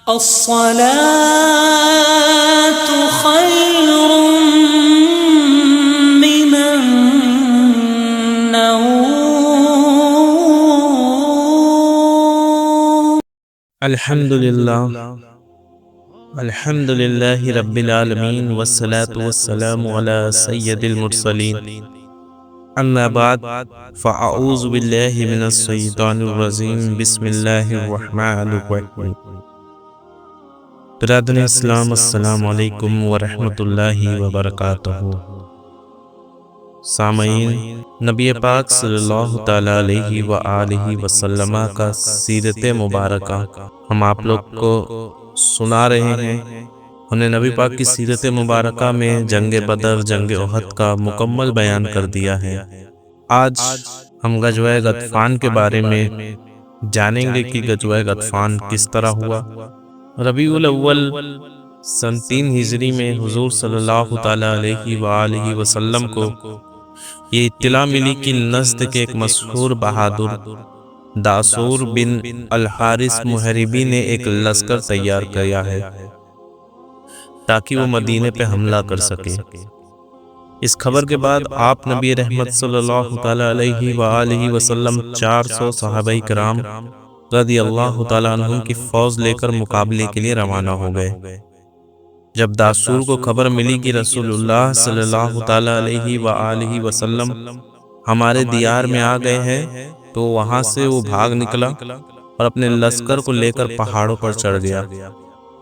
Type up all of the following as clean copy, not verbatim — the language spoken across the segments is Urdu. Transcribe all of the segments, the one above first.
الصلاة خير من النوم. الحمد للہ رب العالمین والصلاة والسلام علی سید المرسلین، اما بعد فاعوذ باللہ من الشیطان الرجیم، بسم اللہ الرحمن الرحیم۔ برادر اسلام، السلام علیکم ورحمۃ اللہ وبرکاتہ۔ سامعین، نبی پاک صلی اللہ تعالیٰ علیہ وآلہ وسلم کا سیرت مبارکہ ہم آپ لوگ کو سنا رہے ہیں۔ انہیں نبی پاک کی سیرت مبارکہ میں جنگ بدر، جنگ احد کا مکمل بیان کر دیا ہے۔ آج ہم غزوہ غطفان کے بارے میں جانیں گے کہ غزوہ غطفان کس طرح ہوا۔ ربیع الاول سن 3 ہجری میں حضور صلی اللہ تعالیٰ علیہ وآلہ وسلم کو یہ اطلاع ملی کہ نجد کے ایک مشہور بہادر داسور بن الحارث محربی نے ایک لشکر تیار کیا ہے تاکہ وہ مدینے پہ حملہ کر سکے۔ اس خبر کے بعد آپ نبی رحمت صلی اللہ تعالیٰ علیہ وآلہ وسلم 400 صحابہ کرام رضی اللہ تعالیٰ عنہم کی فوج لے کر مقابلے کے لیے روانہ ہو گئے۔ جب داسور کو خبر ملی کہ رسول اللہ صلی اللہ تعالیٰ علیہ وآلہ وسلم ہمارے دیار میں آ گئے ہیں تو وہاں سے وہ بھاگ نکلا اور اپنے لشکر کو لے کر پہاڑوں پر چڑھ گیا،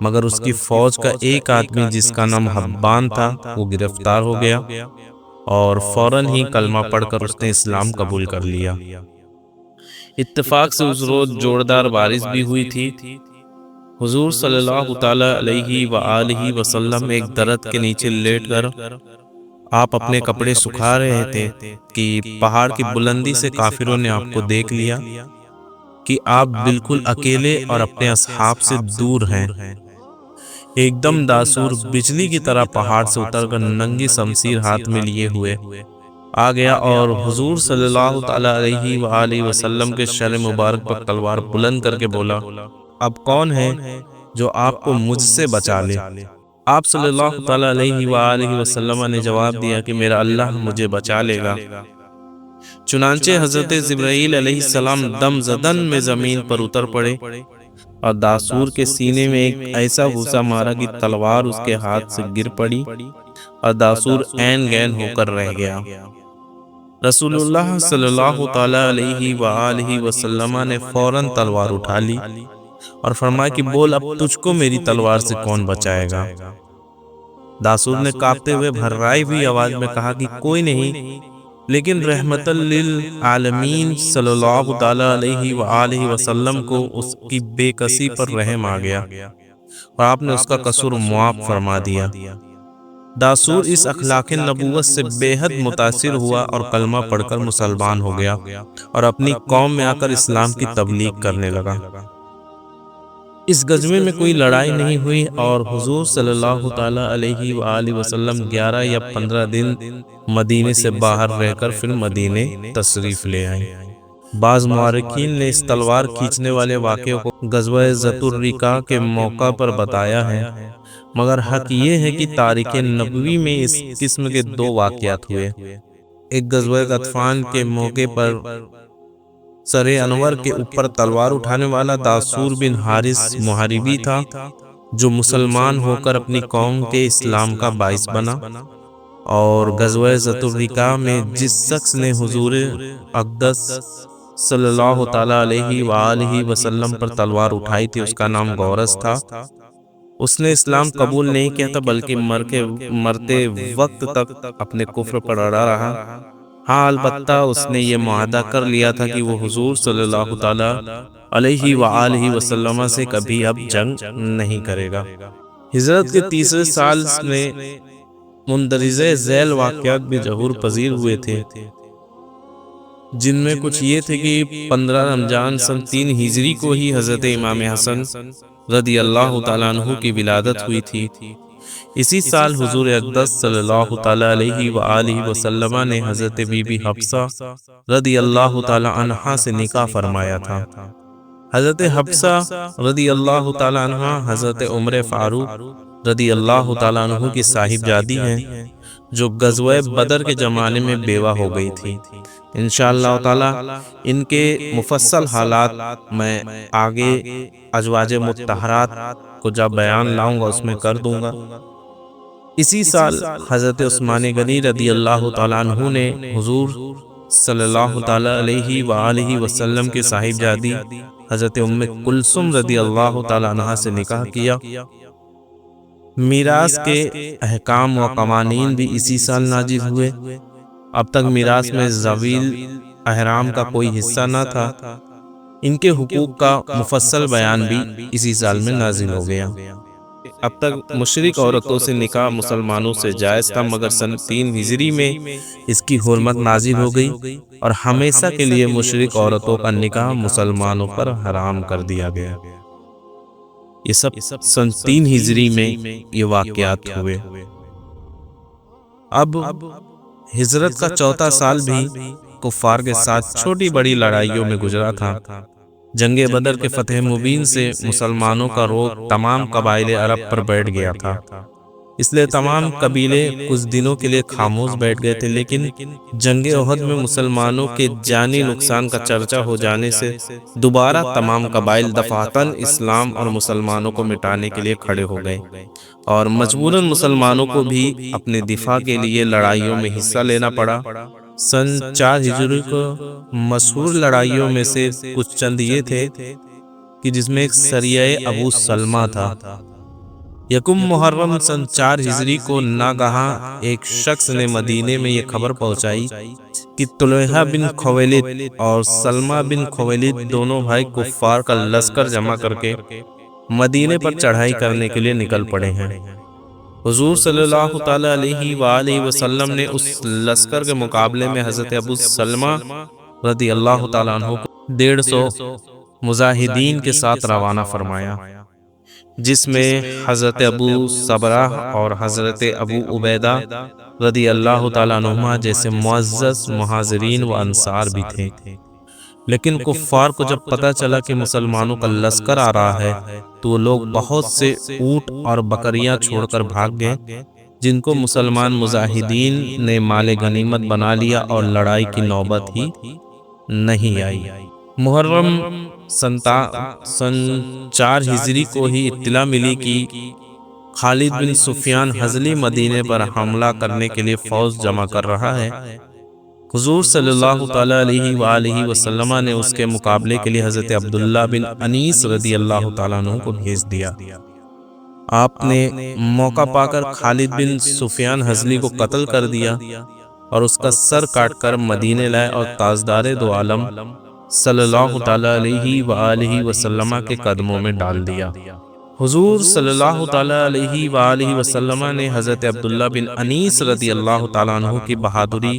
مگر اس کی فوج کا ایک آدمی جس کا نام حبان تھا وہ گرفتار ہو گیا اور فوراً ہی کلمہ پڑھ کر اس نے اسلام قبول کر لیا۔ اتفاق سے اس روز جوردار بارش بھی ہوئی تھی۔ حضور صلی اللہ تعالیٰ علیہ وآلہ وسلم ایک درخت کے نیچے لیٹ کر آپ اپنے کپڑے سکھا رہے تھے کہ پہاڑ کی بلندی سے کافروں نے آپ کو دیکھ لیا کہ آپ بالکل اکیلے اور اپنے اصحاب سے دور ہیں۔ ایک دم داسور بجلی کی طرح پہاڑ سے اتر کر ننگی شمشیر ہاتھ میں لیے ہوئے آ گیا اور حضور صلی اللہ تعالیٰ علیہ وآلہ وسلم کے شر مبارک پر تلوار بلند کر کے بولا، اب کون ہے جو آپ کو مجھ سے بچا لے؟ آپ صلی اللہ تعالیٰ علیہ وآلہ وسلم نے جواب دیا کہ میرا اللہ مجھے بچا لے گا۔ چنانچہ حضرت جبرائیل علیہ السلام دم زدن میں زمین پر اتر پڑے اور داسور کے سینے میں ایک ایسا گھوسا مارا کہ تلوار اس کے ہاتھ سے گر پڑی اور داسور عین گین ہو کر رہ گیا۔ رسول اللہ صلی اللہ تعالیٰ علیہ وآلہ وسلم نے فوراً تلوار اٹھا لی اور فرمایا کہ بول، اب تجھ کو میری تلوار سے کون بچائے گا؟ داسور نے کانپتے ہوئے بھررائی ہوئی آواز میں کہا کہ کوئی نہیں، لیکن رحمت للعالمین صلی اللہ تعالیٰ علیہ وآلہ وسلم کو اس کی بے کسی پر رحم آ گیا اور آپ نے اس کا قصور معاف فرما دیا۔ داسور اس اخلاق نبوت سے بے حد متاثر ہوا اور کلمہ پڑھ کر مسلمان ہو گیا اور اپنی قوم میں آ کر اسلام کی تبلیغ کرنے لگا۔ اس غزوے میں کوئی لڑائی نہیں ہوئی اور حضور صلی اللہ تعالیٰ علیہ وآلہ وسلم 11 یا 15 دن مدینے سے باہر رہ کر پھر مدینے تشریف لے آئے۔ بعض مورخین نے اس تلوار کھینچنے والے واقعے کو غزوہ ذات الرقاع کے موقع پر بتایا ہے، مگر حق یہ ہے کہ تاریخ نبوی میں اس قسم کے 2 واقعات ہوئے۔ ایک غزوہ غطفان کے موقع پر سر انور کے اوپر تلوار اٹھانے والا داسور بن حارث محربی تھا جو مسلمان ہو کر اپنی قوم کے اسلام کا باعث بنا، اور غزوہ ذات الرقاع میں جس شخص نے حضور اقدس صلی اللہ تعالیٰ علیہ وآلہ وسلم پر تلوار اٹھائی تھی اس کا نام غورث تھا۔ اس نے اسلام قبول نہیں کیا تھا بلکہ مرتے وقت تک اپنے کفر پر اڑا رہا۔ ہاں، البتہ اس نے یہ معاہدہ کر لیا تھا کہ وہ حضور صلی اللہ تعالیٰ علیہ وآلہ وسلم سے کبھی اب جنگ نہیں کرے گا۔ ہجرت کے 3 سال میں مندرجہ ذیل واقعات بھی ظہور پذیر ہوئے تھے، جن میں کچھ یہ تھے کہ 15 رمضان سن 3 ہجری کو ہی حضرت امام حسن رضی اللہ تعالیٰ عنہ کی ولادت ہوئی تھی۔ اسی سال حضور اقدس صلی اللہ تعالیٰ علیہ وآلہ وسلم نے حضرت بی بی حفصہ رضی اللہ تعالیٰ عنہا سے نکاح فرمایا تھا۔ حضرت حفصہ رضی اللہ تعالیٰ عنہ حضرت عمر فاروق رضی اللہ تعالیٰ عنہ کی صاحب جادی ہیں، جو غزوہ بدر کے زمانے میں بیوہ ہو گئی تھی۔ انشاءاللہ تعالیٰ ان کے مفصل حالات میں آگے ازواج مطہرات کو جب بیان لاؤں گا اس میں کر دوں گا۔ اسی سال حضرت عثمان غنی رضی اللہ تعالیٰ عنہ نے حضور صلی اللہ تعالیٰ علیہ وآلہ وسلم کے صاحب جادی حضرت ام کلثوم رضی اللہ تعالیٰ عنہ سے نکاح کیا۔ میراث کے احکام و قوانین بھی اسی سال نازل ہوئے۔ اب تک میراث میں ذویل احرام کا کوئی حصہ نہ تھا، ان کے حقوق کا مفصل بیان بھی اسی سال میں نازل ہو گیا۔ اب تک مشرک عورتوں سے نکاح مسلمانوں سے جائز تھا، مگر سن 3 ہجری میں اس کی حرمت نازل ہو گئی اور ہمیشہ کے لیے مشرک عورتوں کا نکاح مسلمانوں پر حرام کر دیا گیا۔ یہ سب سن 3 ہجری میں یہ واقعات ہوئے۔ اب ہجرت کا 4تھا سال بھی کفار کے ساتھ چھوٹی بڑی لڑائیوں میں گزرا تھا۔ جنگ بدر کے فتح مبین سے مسلمانوں کا روب تمام قبائل عرب پر بیٹھ گیا تھا، اس لیے تمام قبیلے کچھ دنوں کے لیے خاموش بیٹھ گئے تھے، لیکن جنگ احد میں مسلمانوں کے جانی نقصان کا چرچا ہو جانے سے دوبارہ تمام قبائل دفعتاً اسلام اور مسلمانوں کو مٹانے کے لیے کھڑے ہو گئے، اور مجبوراً مسلمانوں کو بھی اپنے دفاع کے لیے لڑائیوں میں حصہ لینا پڑا۔ سن 4 ہجری کو مشہور لڑائیوں میں سے کچھ چند یہ تھے کہ جس میں ایک سریہ ابو سلمہ تھا۔ یکم محرم سن 4 ہجری کو ناگہاں ایک شخص نے مدینے میں یہ خبر پہنچائی کہ طلحہ بن خویلد اور سلمہ بن خویلد دونوں بھائی کفار کا لشکر جمع کر کے مدینے پر چڑھائی کرنے کے لیے نکل پڑے ہیں۔ حضور صلی اللہ تعالیٰ علیہ وآلہ وسلم نے اس لشکر کے مقابلے میں حضرت ابو سلمہ رضی اللہ تعالیٰ عنہ کو 150 مجاہدین کے ساتھ روانہ فرمایا، جس میں حضرت ابو صبرہ اور حضرت ابو عبیدہ رضی اللہ تعالیٰ عنہما جیسے معزز مہاجرین و انصار بھی تھے۔ لیکن کفار کو جب پتہ چلا کہ مسلمانوں کا لشکر آ رہا ہے تو وہ لوگ بہت سے اونٹ اور بکریاں چھوڑ کر بھاگ گئے، جن کو مسلمان مجاہدین نے مال غنیمت بنا لیا اور لڑائی کی نوبت ہی نہیں آئی۔ محرم سن 4 ہجری کو ہی اطلاع ملی کہ خالد بن سفیان ہزلی مدینے پر حملہ کرنے کے لیے فوج جمع کر رہا ہے۔ حضور صلی اللہ تعالیٰ علیہ وآلہ وسلم نے اس کے مقابلے کے لیے حضرت عبداللہ بن انیس رضی اللہ تعالیٰ عنہ کو بھیج دیا۔ آپ نے موقع پا کر خالد بن سفیان ہزلی کو قتل کر دیا اور اس کا سر کاٹ کر مدینے لائے اور تاجدار دو عالم صلی اللہ تعالیٰ علیہ وآلہ وسلم کے قدموں میں ڈال دیا۔ حضور صلی اللہ تعالیٰ علیہ وآلہ وسلم نے حضرت عبداللہ بن انیس رضی اللہ تعالیٰ عنہ کی بہادری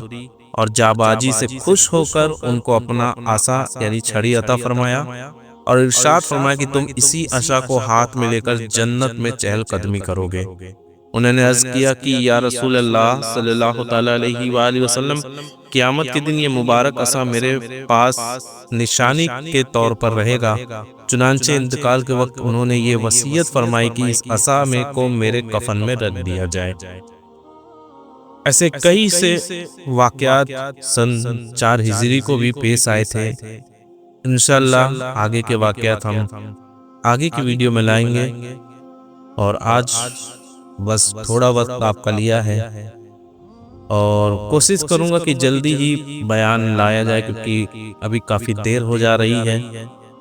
اور جابازی سے خوش ہو کر ان کو اپنا عصا یعنی چھڑی عطا فرمایا اور ارشاد فرمایا کہ تم اسی عصا کو ہاتھ میں لے کر جنت میں چہل قدمی کرو گے۔ انہوں نے عرض کیا کہ یا رسول اللہ صلی اللہ تعالیٰ علیہ وآلہ وسلم، قیامت کے دن یہ مبارک عصا میرے پاس نشانی کے طور پر رہے گا۔ چنانچہ انتقال کے وقت انہوں نے یہ وصیت فرمائی کہ اس عصا میں کو میرے کفن میں رکھ دیا جائے۔ ایسے کئی سے واقعات سن 4 ہجری کو بھی پیش آئے تھے۔ انشاءاللہ آگے کے واقعات ہم آگے کی ویڈیو میں لائیں گے، اور آج بس تھوڑا وقت آپ کا لیا ہے اور کوشش کروں گا کہ جلدی ہی بیان لایا جائے، کیونکہ ابھی کافی دیر ہو جا رہی ہے،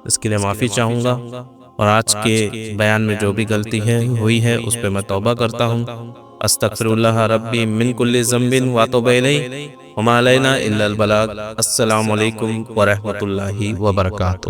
اس کے لیے معافی چاہوں گا، اور آج کے بیان میں جو بھی غلطی ہوئی ہے اس پہ میں توبہ کرتا ہوں۔ استغفر اللہ ربی من کل ذنب واتوب الیہ وما علینا الا البلاغ۔ السلام علیکم ورحمۃ اللہ وبرکاتہ۔